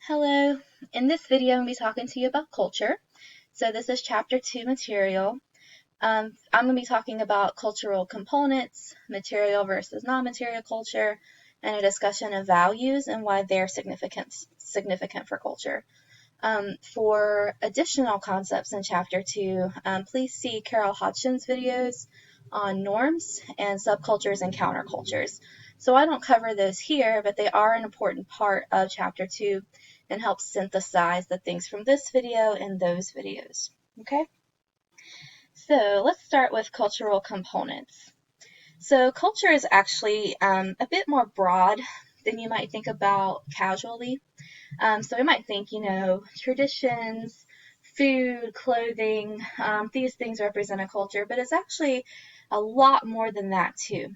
Hello, in this video I'm going to be talking to you about culture. So this is chapter 2 material. I'm going to be talking about cultural components, material versus non-material culture, and a discussion of values and why they're significant for culture. For additional concepts in chapter 2, please see Carol Hodgson's videos on norms and subcultures and countercultures. So I don't cover those here, but they are an important part of chapter 2 and help synthesize the things from this video and those videos. Okay? So let's start with cultural components. So culture is actually a bit more broad than you might think about casually. So we might think, traditions, food, clothing, these things represent a culture, but it's actually a lot more than that too.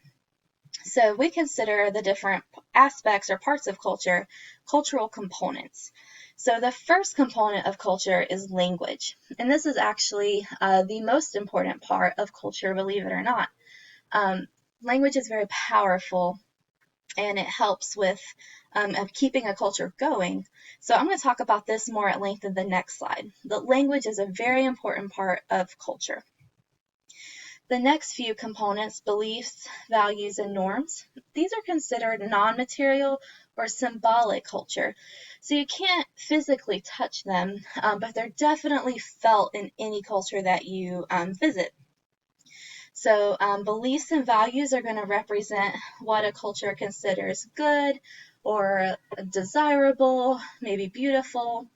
So we consider the different aspects or parts of culture, cultural components. So the first component of culture is language. And this is actually the most important part of culture, believe it or not. Language is very powerful and it helps with keeping a culture going. So I'm going to talk about this more at length in the next slide. The language is a very important part of culture. The next few components, beliefs, values, and norms, these are considered non-material or symbolic culture. So you can't physically touch them, but they're definitely felt in any culture that you visit. So beliefs and values are going to represent what a culture considers good or desirable, maybe beautiful.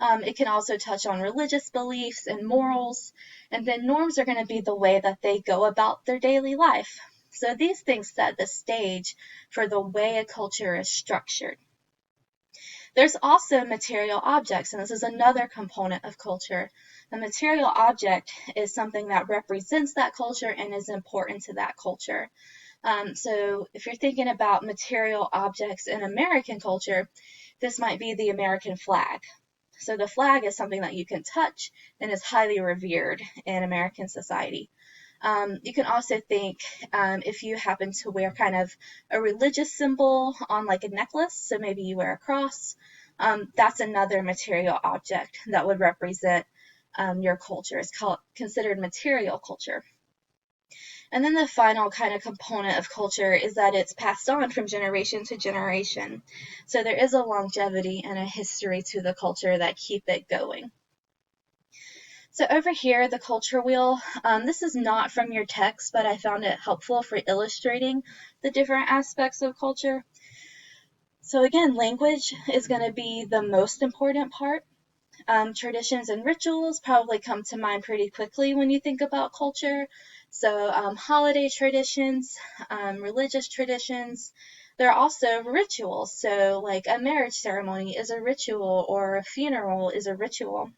It can also touch on religious beliefs and morals. And then norms are going to be the way that they go about their daily life. So these things set the stage for the way a culture is structured. There's also material objects, and this is another component of culture. A material object is something that represents that culture and is important to that culture. So if you're thinking about material objects in American culture, this might be the American flag. So the flag is something that you can touch and is highly revered in American society. You can also think if you happen to wear kind of a religious symbol on like a necklace, so maybe you wear a cross, that's another material object that would represent your culture. It's considered material culture. And then the final kind of component of culture is that it's passed on from generation to generation. So there is a longevity and a history to the culture that keep it going. So over here, the culture wheel, this is not from your text, but I found it helpful for illustrating the different aspects of culture. So again, language is going to be the most important part. Traditions and rituals probably come to mind pretty quickly when you think about culture. So holiday traditions, religious traditions, there are also rituals. So like a marriage ceremony is a ritual or a funeral is a ritual.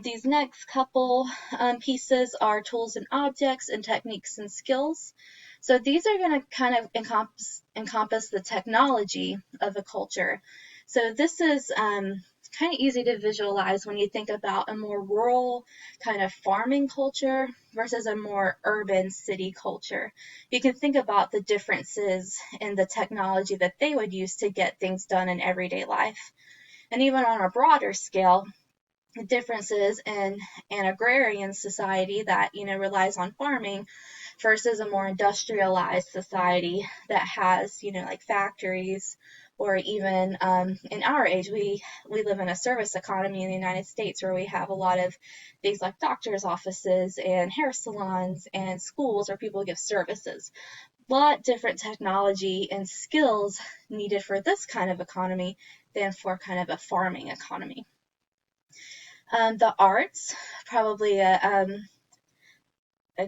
These next couple pieces are tools and objects and techniques and skills. So these are going to kind of encompass the technology of a culture. So this is kind of easy to visualize when you think about a more rural kind of farming culture versus a more urban city culture. You can think about the differences in the technology that they would use to get things done in everyday life. And even on a broader scale, the differences in an agrarian society that relies on farming versus a more industrialized society that has like factories, or even in our age we live in a service economy in the United States where we have a lot of things like doctors' offices and hair salons and schools where people give services. A lot different technology and skills needed for this kind of economy than for kind of a farming economy. The arts, probably a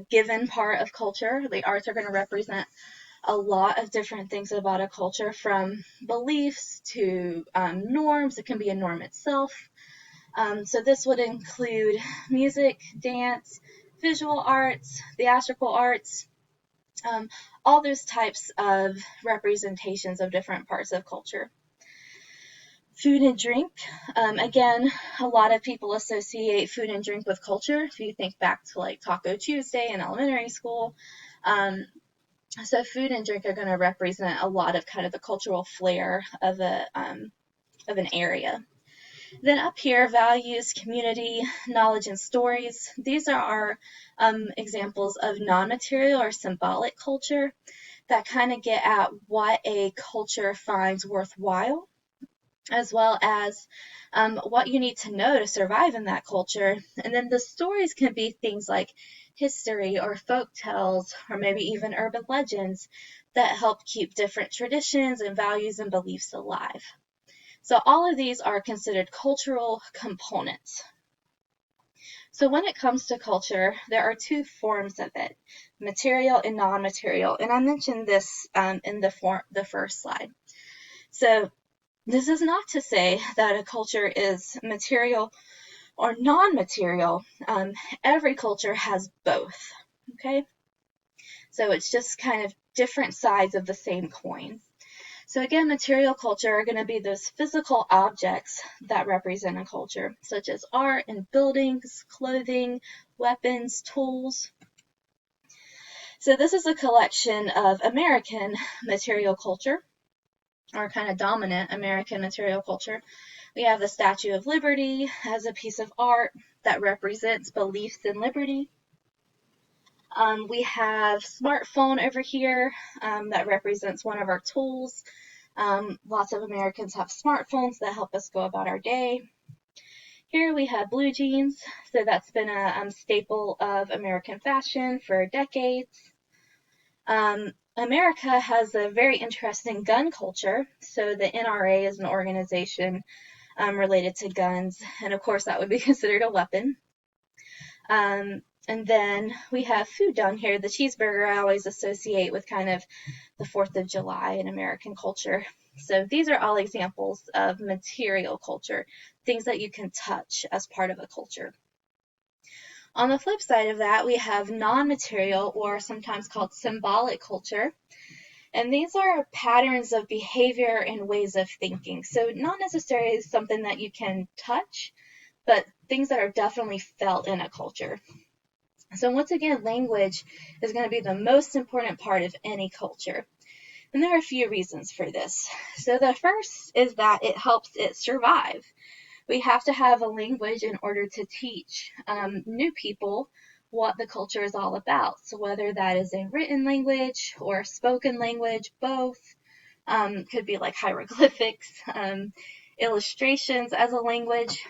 given part of culture. The arts are going to represent a lot of different things about a culture, from beliefs to norms. It can be a norm itself. So this would include music, dance, visual arts, theatrical arts, all those types of representations of different parts of culture. Food and drink. Again, a lot of people associate food and drink with culture. If you think back to like Taco Tuesday in elementary school, so food and drink are going to represent a lot of kind of the cultural flair of of an area. Then up here, values, community, knowledge, and stories. These are our examples of non-material or symbolic culture that kind of get at what a culture finds worthwhile, as well as what you need to know to survive in that culture. And then the stories can be things like history or folk tales, or maybe even urban legends that help keep different traditions and values and beliefs alive. So all of these are considered cultural components. So when it comes to culture, there are two forms of it, material and non-material. And I mentioned this in the first slide. So this is not to say that a culture is material or non-material. Every culture has both, okay? So it's just kind of different sides of the same coin. So again, material culture are going to be those physical objects that represent a culture, such as art and buildings, clothing, weapons, tools. So this is a collection of American material culture, or kind of dominant American material culture. We have the Statue of Liberty as a piece of art that represents beliefs in liberty. We have smartphone over here that represents one of our tools. Lots of Americans have smartphones that help us go about our day. Here we have blue jeans, so that's been a staple of American fashion for decades. America has a very interesting gun culture. So the NRA is an organization related to guns, and of course that would be considered a weapon. And then we have food down here. The cheeseburger I always associate with kind of the 4th of July in American culture. So these are all examples of material culture, things that you can touch as part of a culture. On the flip side of that, we have non-material, or sometimes called symbolic culture. And these are patterns of behavior and ways of thinking. So not necessarily something that you can touch, but things that are definitely felt in a culture. So once again, language is going to be the most important part of any culture. And there are a few reasons for this. So the first is that it helps it survive. We have to have a language in order to teach new people what the culture is all about. So whether that is a written language or a spoken language, both, could be like hieroglyphics, illustrations as a language.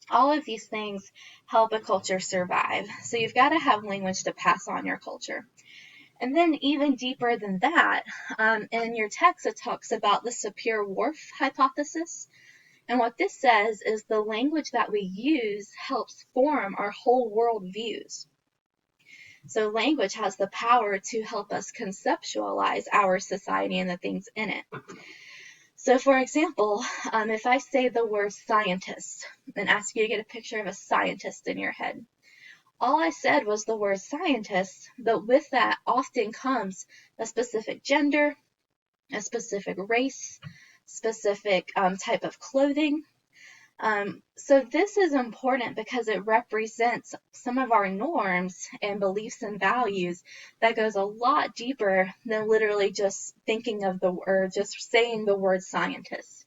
All of these things help a culture survive. So you've got to have language to pass on your culture. And then even deeper than that, in your text it talks about the Sapir-Whorf hypothesis. And what this says is the language that we use helps form our whole world views. So language has the power to help us conceptualize our society and the things in it. So for example, if I say the word scientist and ask you to get a picture of a scientist in your head, all I said was the word scientist, but with that often comes a specific gender, a specific race, specific type of clothing. So this is important because it represents some of our norms and beliefs and values that goes a lot deeper than literally just thinking of the word, just saying the word scientist.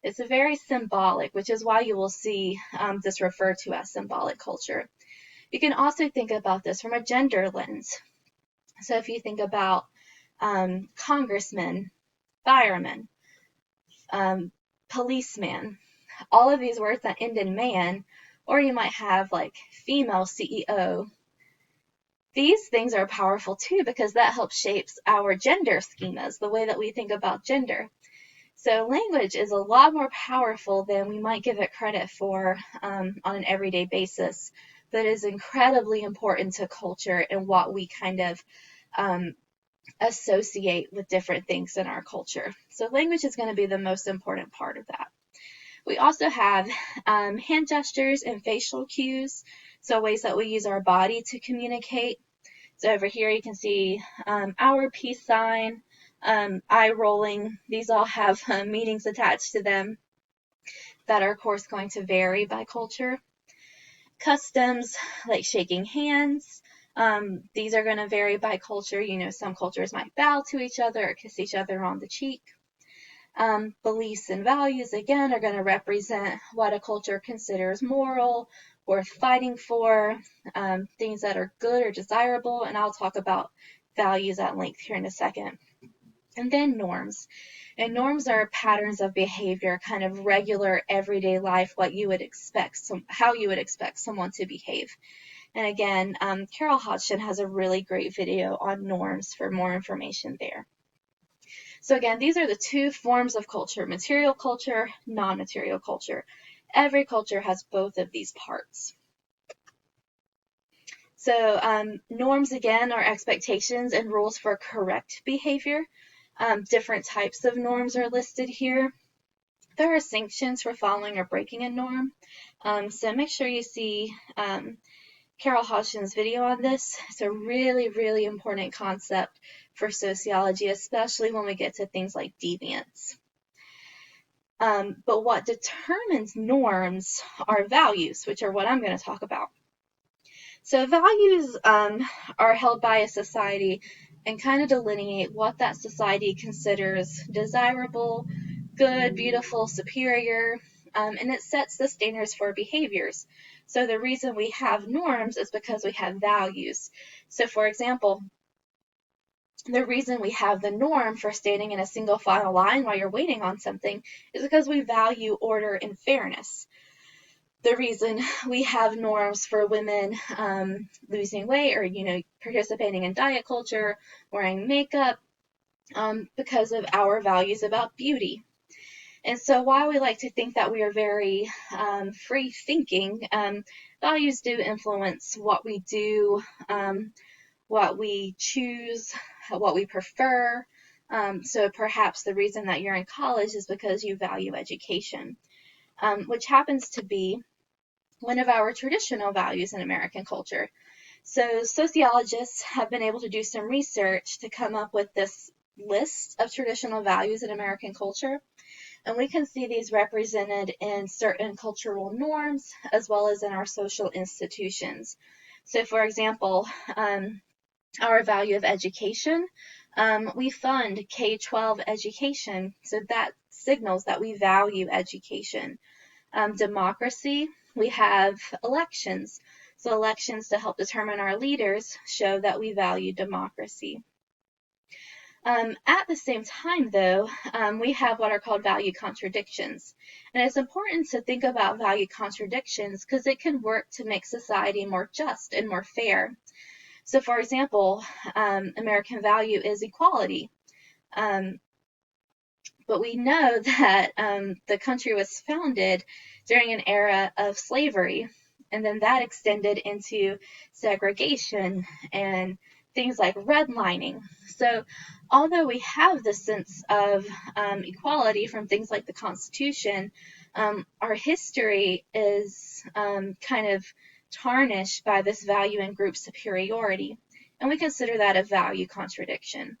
It's very symbolic, which is why you will see this referred to as symbolic culture. You can also think about this from a gender lens. So if you think about congressmen, firemen, policeman, all of these words that end in man, or you might have like female CEO. These things are powerful too because that helps shapes our gender schemas, the way that we think about gender. So language is a lot more powerful than we might give it credit for on an everyday basis, but is incredibly important to culture and what we kind of associate with different things in our culture. So language is going to be the most important part of that. We also have hand gestures and facial cues, so ways that we use our body to communicate. So over here you can see our peace sign, eye rolling. These all have meanings attached to them that are, of course, going to vary by culture. Customs, like shaking hands. These are going to vary by culture. You know, some cultures might bow to each other or kiss each other on the cheek. Beliefs and values, again, are going to represent what a culture considers moral, worth fighting for, things that are good or desirable, and I'll talk about values at length here in a second. And then norms. And norms are patterns of behavior, kind of regular everyday life, what you would expect, how you would expect someone to behave. And again, Carol Hodgson has a really great video on norms for more information there. So again, these are the two forms of culture: material culture, non-material culture. Every culture has both of these parts. So norms, again, are expectations and rules for correct behavior. Different types of norms are listed here. There are sanctions for following or breaking a norm. So make sure you see Carol Hodgson's video on this. It's a really, really important concept for sociology, especially when we get to things like deviance. But what determines norms are values, which are what I'm going to talk about. So values are held by a society and kind of delineate what that society considers desirable, good, beautiful, superior, and it sets the standards for behaviors. So the reason we have norms is because we have values. So for example, the reason we have the norm for standing in a single file line while you're waiting on something is because we value order and fairness. The reason we have norms for women losing weight or, participating in diet culture, wearing makeup, because of our values about beauty. And so while we like to think that we are very free thinking, values do influence what we do, what we choose, what we prefer. So perhaps the reason that you're in college is because you value education, which happens to be one of our traditional values in American culture. So sociologists have been able to do some research to come up with this list of traditional values in American culture. And we can see these represented in certain cultural norms as well as in our social institutions. So for example, our value of education, we fund K-12 education, so that signals that we value education. Democracy, we have elections. So elections to help determine our leaders show that we value democracy. At the same time, though, we have what are called value contradictions. And it's important to think about value contradictions because it can work to make society more just and more fair. So, for example, American value is equality. But we know that the country was founded during an era of slavery, and then that extended into segregation and things like redlining. So although we have the sense of equality from things like the Constitution, our history is kind of tarnished by this value in group superiority, and we consider that a value contradiction.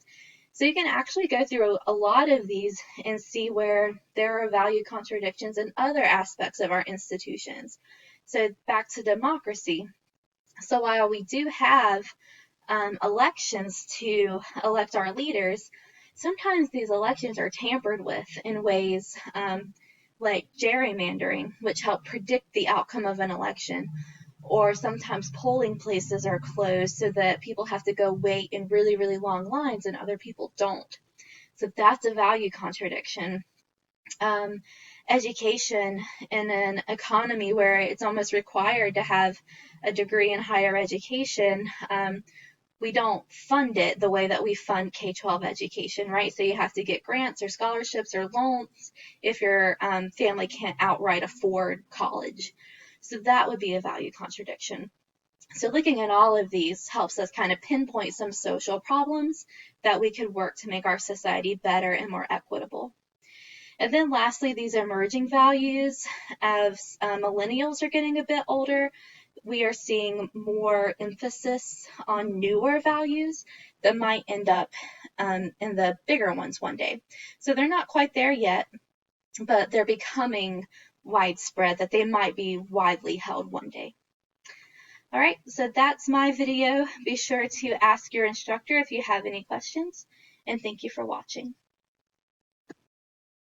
So you can actually go through a lot of these and see where there are value contradictions in other aspects of our institutions. So back to democracy. So while we do have elections to elect our leaders, sometimes these elections are tampered with in ways like gerrymandering, which help predict the outcome of an election. Or sometimes polling places are closed so that people have to go wait in really, really long lines and other people don't. So that's a value contradiction. Education in an economy where it's almost required to have a degree in higher education, we don't fund it the way that we fund K-12 education, right? So you have to get grants or scholarships or loans if your family can't outright afford college. So that would be a value contradiction. So looking at all of these helps us kind of pinpoint some social problems that we could work to make our society better and more equitable. And then lastly, these emerging values, as millennials are getting a bit older, we are seeing more emphasis on newer values that might end up in the bigger ones one day. So they're not quite there yet, but they're becoming widespread, that they might be widely held one day. All right, so that's my video. Be sure to ask your instructor if you have any questions, and thank you for watching.